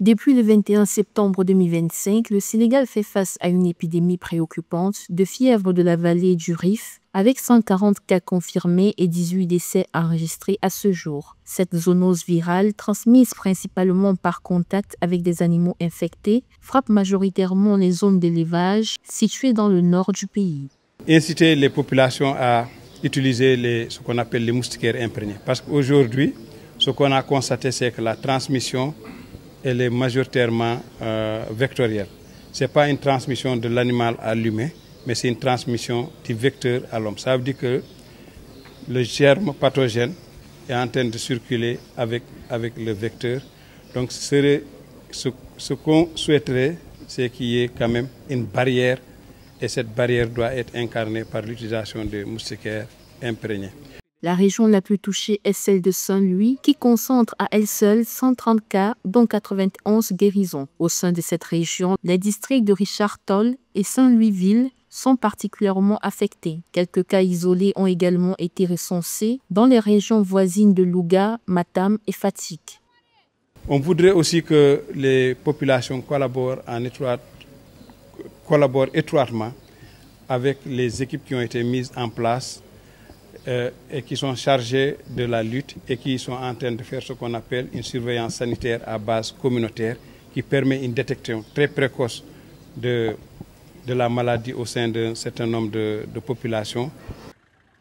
Depuis le 21 septembre 2025, le Sénégal fait face à une épidémie préoccupante de fièvre de la vallée du Rif, avec 140 cas confirmés et 18 décès enregistrés à ce jour. Cette zoonose virale, transmise principalement par contact avec des animaux infectés, frappe majoritairement les zones d'élevage situées dans le nord du pays. Inciter les populations à utiliser ce qu'on appelle les moustiquaires imprégnés. Parce qu'aujourd'hui, ce qu'on a constaté, c'est que la transmission elle est majoritairement vectorielle. Ce n'est pas une transmission de l'animal à l'humain, mais c'est une transmission du vecteur à l'homme. Ça veut dire que le germe pathogène est en train de circuler avec le vecteur. Donc ce qu'on souhaiterait, c'est qu'il y ait quand même une barrière, et cette barrière doit être incarnée par l'utilisation de moustiquaires imprégnés. La région la plus touchée est celle de Saint-Louis, qui concentre à elle seule 130 cas, dont 91 guérisons. Au sein de cette région, les districts de Richard Toll et Saint-Louis-Ville sont particulièrement affectés. Quelques cas isolés ont également été recensés dans les régions voisines de Louga, Matam et Fatick. On voudrait aussi que les populations collaborent étroitement avec les équipes qui ont été mises en place et qui sont chargés de la lutte et qui sont en train de faire ce qu'on appelle une surveillance sanitaire à base communautaire qui permet une détection très précoce de la maladie au sein d'un certain nombre de populations.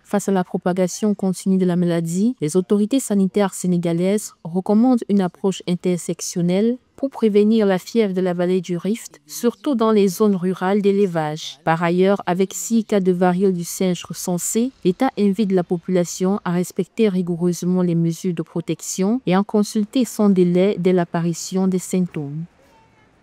Face à la propagation continue de la maladie, les autorités sanitaires sénégalaises recommandent une approche intersectionnelle pour prévenir la fièvre de la vallée du Rift, surtout dans les zones rurales d'élevage. Par ailleurs, avec 6 cas de variole du singe recensés, l'État invite la population à respecter rigoureusement les mesures de protection et à consulter sans délai dès l'apparition des symptômes.